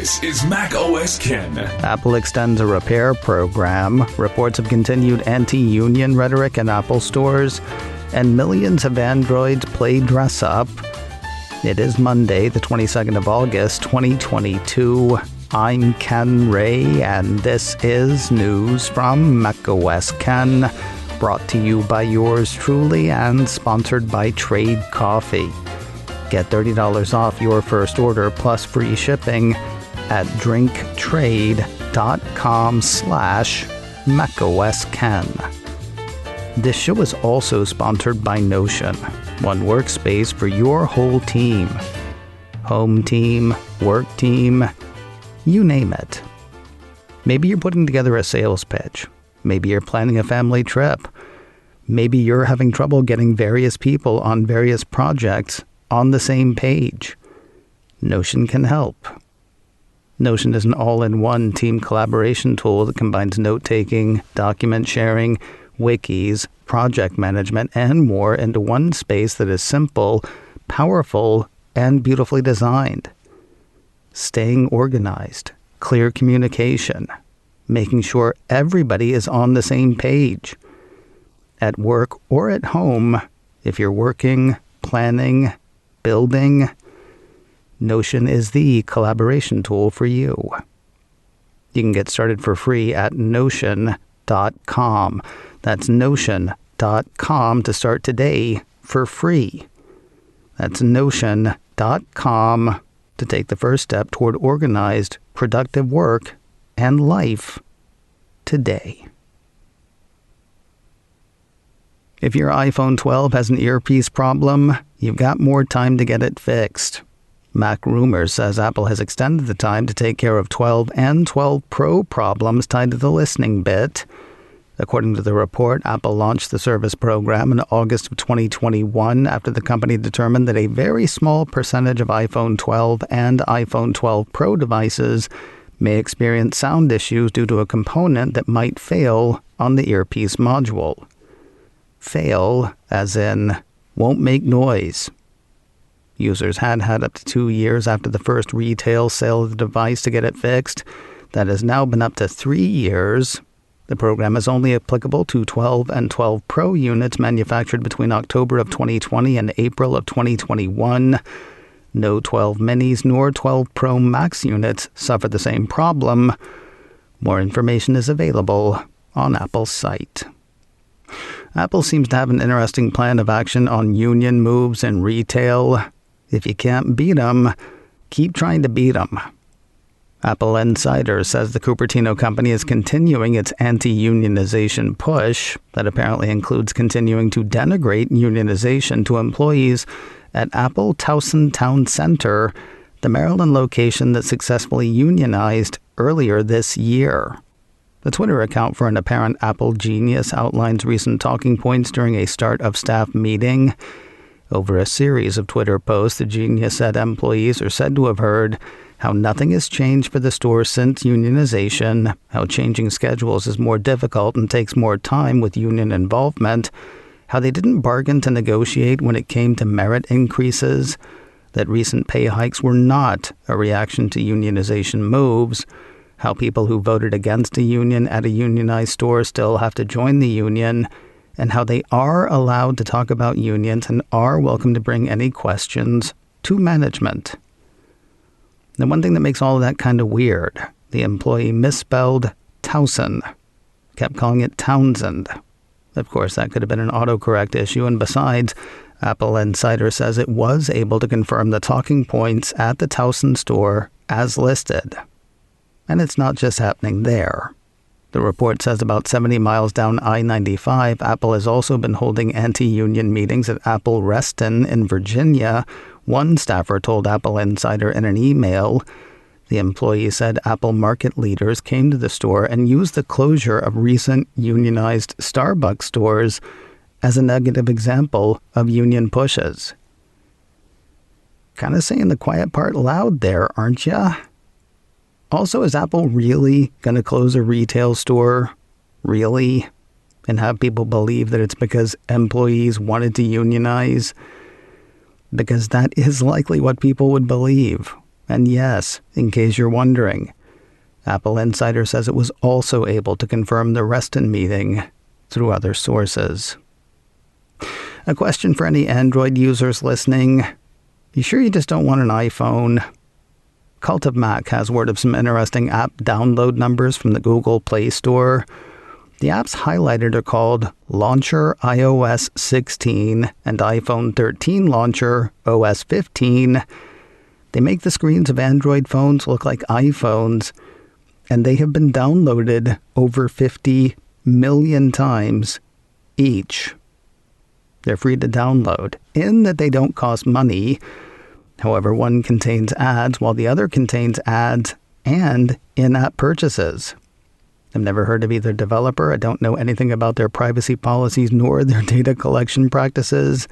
This is Mac OS Ken. Apple extends a repair program, reports of continued anti-union rhetoric in Apple stores, and millions of androids play dress up. It is Monday, the 22nd of August, 2022. I'm Ken Ray, and this is news from Mac OS Ken, brought to you by yours truly and sponsored by Trade Coffee. Get $30 off your first order plus free shipping at drinktrade.com/MacOSKen. This show is also sponsored by Notion, one workspace for your whole team. Home team, work team, you name it. Maybe you're putting together a sales pitch. Maybe you're planning a family trip. Maybe you're having trouble getting various people on various projects on the same page. Notion can help. Notion is an all-in-one team collaboration tool that combines note-taking, document sharing, wikis, project management, and more into one space that is simple, powerful, and beautifully designed. Staying organized, clear communication, making sure everybody is on the same page. At work or at home, if you're working, planning, building, Notion is the collaboration tool for you. You can get started for free at Notion.com. That's Notion.com to start today for free. That's Notion.com to take the first step toward organized, productive work and life today. If your iPhone 12 has an earpiece problem, you've got more time to get it fixed. Mac Rumors says Apple has extended the time to take care of 12 and 12 Pro problems tied to the listening bit. According to the report, Apple launched the service program in August of 2021 after the company determined that a very small percentage of iPhone 12 and iPhone 12 Pro devices may experience sound issues due to a component that might fail on the earpiece module. Fail, as in, won't make noise. Users had up to 2 years after the first retail sale of the device to get it fixed. That has now been up to 3 years. The program is only applicable to 12 and 12 Pro units manufactured between October of 2020 and April of 2021. No 12 minis nor 12 Pro Max units suffer the same problem. More information is available on Apple's site. Apple seems to have an interesting plan of action on union moves in retail. If you can't beat them, keep trying to beat them. Apple Insider says the Cupertino company is continuing its anti-unionization push that apparently includes continuing to denigrate unionization to employees at Apple Towson Town Center, the Maryland location that successfully unionized earlier this year. The Twitter account for an apparent Apple genius outlines recent talking points during a start-of-staff meeting. Over a series of Twitter posts, the genius said employees are said to have heard how nothing has changed for the store since unionization, how changing schedules is more difficult and takes more time with union involvement, how they didn't bargain to negotiate when it came to merit increases, that recent pay hikes were not a reaction to unionization moves, how people who voted against a union at a unionized store still have to join the union, and how they are allowed to talk about unions and are welcome to bring any questions to management. The one thing that makes all of that kind of weird, the employee misspelled Towson, kept calling it Townsend. Of course, that could have been an autocorrect issue, and besides, Apple Insider says it was able to confirm the talking points at the Towson store as listed. And it's not just happening there. The report says about 70 miles down I-95, Apple has also been holding anti-union meetings at Apple Reston in Virginia. One staffer told Apple Insider in an email. The employee said Apple market leaders came to the store and used the closure of recent unionized Starbucks stores as a negative example of union pushes. Kind of saying the quiet part loud there, aren't ya? Also, is Apple really going to close a retail store? Really? And have people believe that it's because employees wanted to unionize? Because that is likely what people would believe. And yes, in case you're wondering, Apple Insider says it was also able to confirm the Reston meeting through other sources. A question for any Android users listening. You sure you just don't want an iPhone? Cult of Mac has word of some interesting app download numbers from the Google Play Store. The apps highlighted are called Launcher iOS 16 and iPhone 13 Launcher OS 15. They make the screens of Android phones look like iPhones, and they have been downloaded over 50 million times each. They're free to download, in that they don't cost money. However, one contains ads while the other contains ads and in-app purchases. I've never heard of either developer. I don't know anything about their privacy policies nor their data collection practices.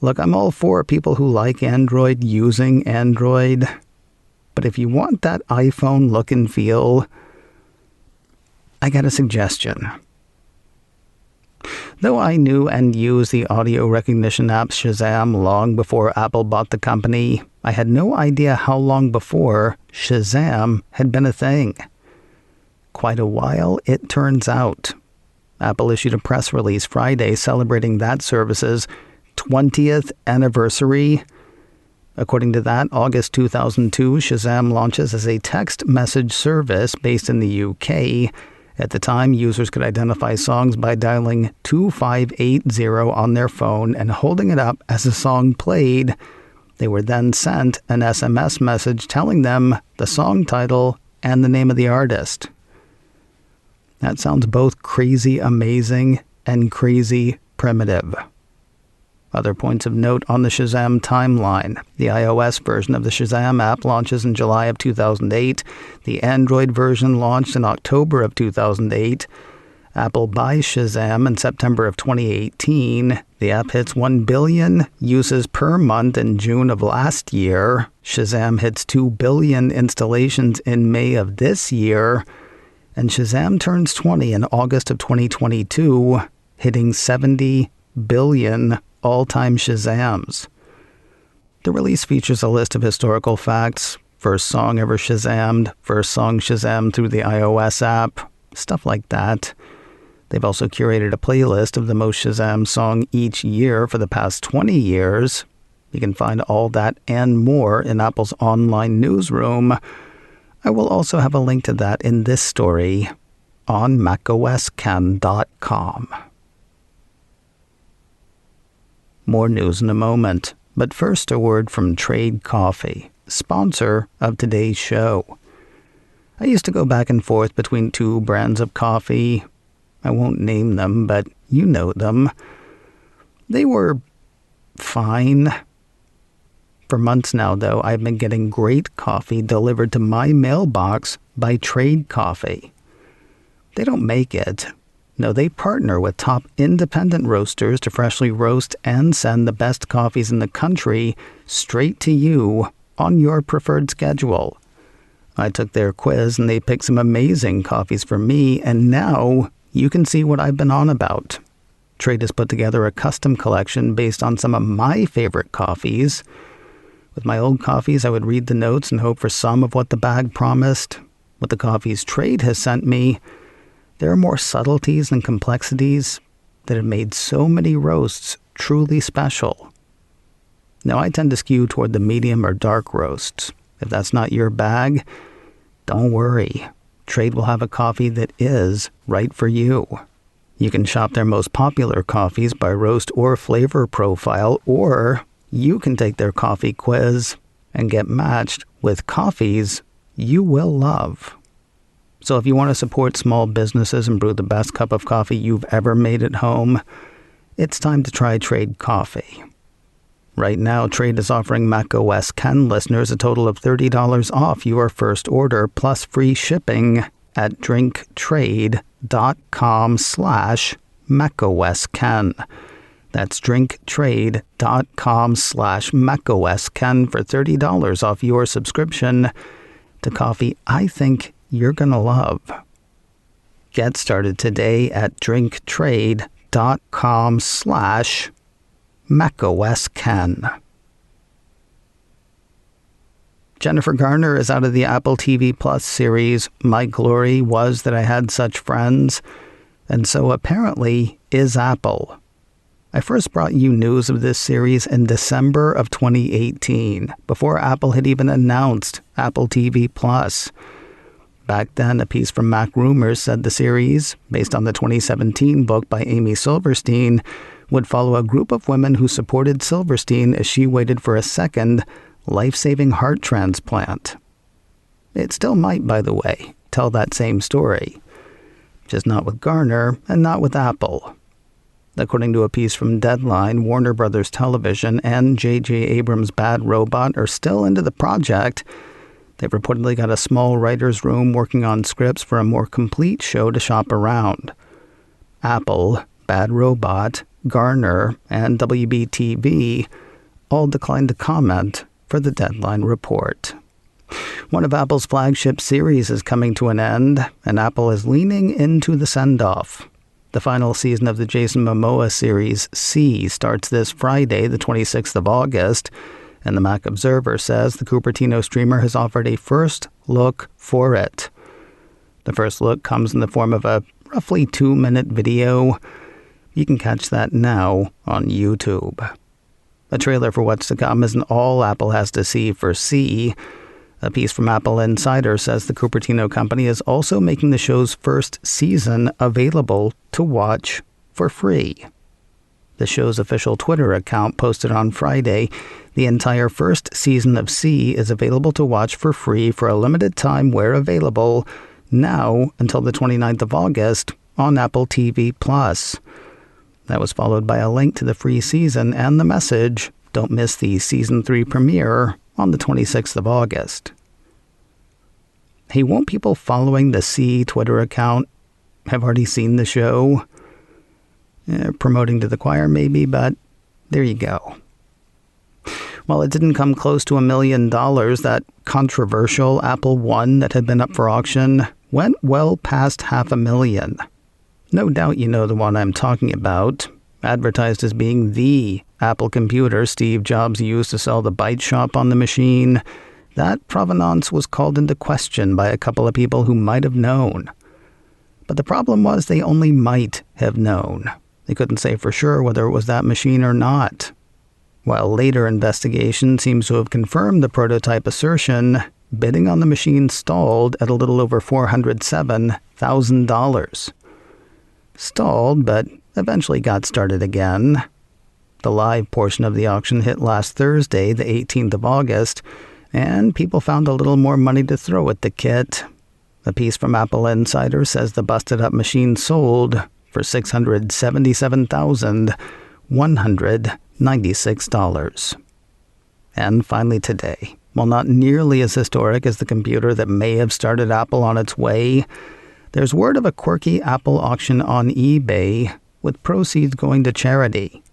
Look, I'm all for people who like Android using Android. But if you want that iPhone look and feel, I got a suggestion. Though I knew and used the audio recognition app Shazam long before Apple bought the company, I had no idea how long before Shazam had been a thing. Quite a while, it turns out. Apple issued a press release Friday celebrating that service's 20th anniversary. According to that, August 2002, Shazam launches as a text message service based in the UK. At the time, users could identify songs by dialing 2580 on their phone and holding it up as a song played. They were then sent an SMS message telling them the song title and the name of the artist. That sounds both crazy amazing and crazy primitive. Other points of note on the Shazam timeline. The iOS version of the Shazam app launches in July of 2008. The Android version launched in October of 2008. Apple buys Shazam in September of 2018. The app hits 1 billion uses per month in June of last year. Shazam hits 2 billion installations in May of this year. And Shazam turns 20 in August of 2022, hitting 70 billion all-time Shazams. The release features a list of historical facts, first song ever Shazammed, first song Shazammed through the iOS app, stuff like that. They've also curated a playlist of the most Shazam song each year for the past 20 years. You can find all that and more in Apple's online newsroom. I will also have a link to that in this story on macosken.com. More news in a moment, but first a word from Trade Coffee, sponsor of today's show. I used to go back and forth between two brands of coffee. I won't name them, but you know them. They were fine. For months now, though, I've been getting great coffee delivered to my mailbox by Trade Coffee. They don't make it. No, they partner with top independent roasters to freshly roast and send the best coffees in the country straight to you on your preferred schedule. I took their quiz and they picked some amazing coffees for me, and now you can see what I've been on about. Trade has put together a custom collection based on some of my favorite coffees. With my old coffees, I would read the notes and hope for some of what the bag promised. With the coffees Trade has sent me, there are more subtleties and complexities that have made so many roasts truly special. Now, I tend to skew toward the medium or dark roasts. If that's not your bag, don't worry. Trade will have a coffee that is right for you. You can shop their most popular coffees by roast or flavor profile, or you can take their coffee quiz and get matched with coffees you will love. So if you want to support small businesses and brew the best cup of coffee you've ever made at home, it's time to try Trade Coffee. Right now, Trade is offering macOS Ken listeners a total of $30 off your first order plus free shipping at drinktrade.com/macOSKen. That's drinktrade.com/macOSKen for $30 off your subscription to coffee I think you're going to love. Get started today at drinktrade.com/macOSKen. Jennifer Garner is out of the Apple TV Plus series My Glory Was That I Had Such Friends, and so apparently is Apple. I first brought you news of this series in December of 2018, before Apple had even announced Apple TV Plus. Back then, a piece from Mac Rumors said the series, based on the 2017 book by Amy Silverstein, would follow a group of women who supported Silverstein as she waited for a second, life-saving heart transplant. It still might, by the way, tell that same story. Just not with Garner and not with Apple. According to a piece from Deadline, Warner Brothers Television and J.J. Abrams' Bad Robot are still into the project. They've reportedly got a small writer's room working on scripts for a more complete show to shop around. Apple, Bad Robot, Garner, and WBTV all declined to comment for the Deadline report. One of Apple's flagship series is coming to an end, and Apple is leaning into the send-off. The final season of the Jason Momoa series, C, starts this Friday, the 26th of August, and the Mac Observer says the Cupertino streamer has offered a first look for it. The first look comes in the form of a roughly 2-minute video. You can catch that now on YouTube. A trailer for what's to come isn't all Apple has to see for C. A piece from Apple Insider says the Cupertino company is also making the show's first season available to watch for free. The show's official Twitter account posted on Friday, the entire first season of C is available to watch for free for a limited time where available, now until the 29th of August on Apple TV+. That was followed by a link to the free season and the message, don't miss the Season 3 premiere on the 26th of August. Hey, won't people following the C Twitter account have already seen the show? Promoting to the choir maybe, but there you go. While it didn't come close to $1 million, that controversial Apple One that had been up for auction went well past $500,000. No doubt you know the one I'm talking about. Advertised as being the Apple computer Steve Jobs used to sell the Byte Shop on the machine, that provenance was called into question by a couple of people who might have known. But the problem was they only might have known. They couldn't say for sure whether it was that machine or not. While later investigation seems to have confirmed the prototype assertion, bidding on the machine stalled at a little over $407,000. Stalled, but eventually got started again. The live portion of the auction hit last Thursday, the 18th of August, and people found a little more money to throw at the kit. A piece from Apple Insider says the busted-up machine sold for $677,196. And finally today, while not nearly as historic as the computer that may have started Apple on its way, there's word of a quirky Apple auction on eBay with proceeds going to charity.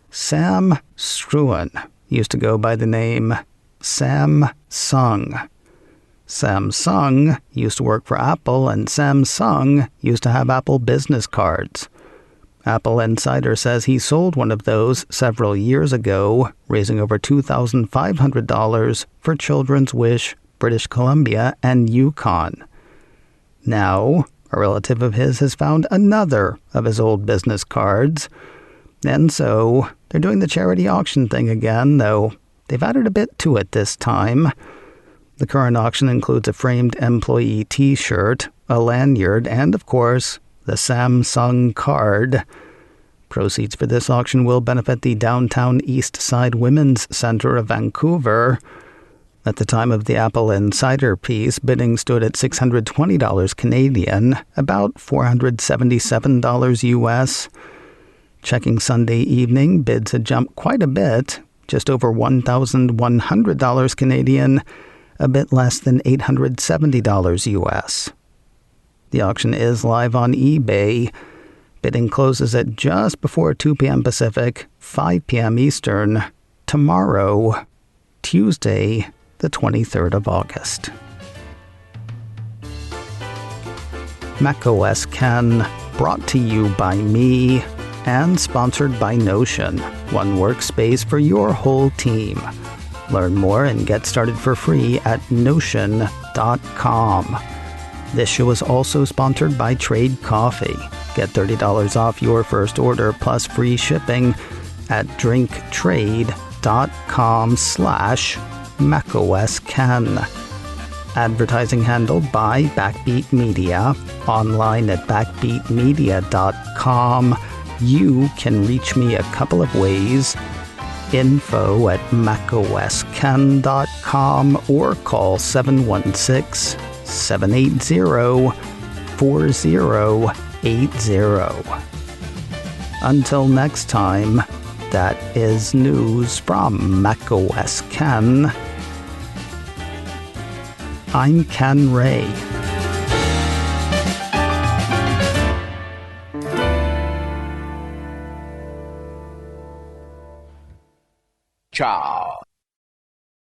Sam Struan used to go by the name Samsung. Samsung used to work for Apple, and Samsung used to have Apple business cards. Apple Insider says he sold one of those several years ago, raising over $2,500 for Children's Wish, British Columbia, and Yukon. Now, a relative of his has found another of his old business cards, and so they're doing the charity auction thing again, though they've added a bit to it this time. The current auction includes a framed employee t-shirt, a lanyard, and, of course, the Samsung card. Proceeds for this auction will benefit the Downtown East Side Women's Center of Vancouver. At the time of the Apple Insider piece, bidding stood at $620 Canadian, about $477 US. Checking Sunday evening, bids had jumped quite a bit, just over $1,100 Canadian, a bit less than $870 US. The auction is live on eBay. Bidding closes at just before 2 p.m. Pacific, 5 p.m. Eastern, tomorrow, Tuesday, the 23rd of August. macOS Ken, brought to you by me and sponsored by Notion, one workspace for your whole team. Learn more and get started for free at Notion.com. This show is also sponsored by Trade Coffee. Get $30 off your first order plus free shipping at drinktrade.com/macOSKen. Advertising handled by Backbeat Media. Online at backbeatmedia.com. You can reach me a couple of ways. Info at macosken.com or call 716-780-4080. Until next time, that is news from macOS Ken. I'm Ken Ray. Ciao.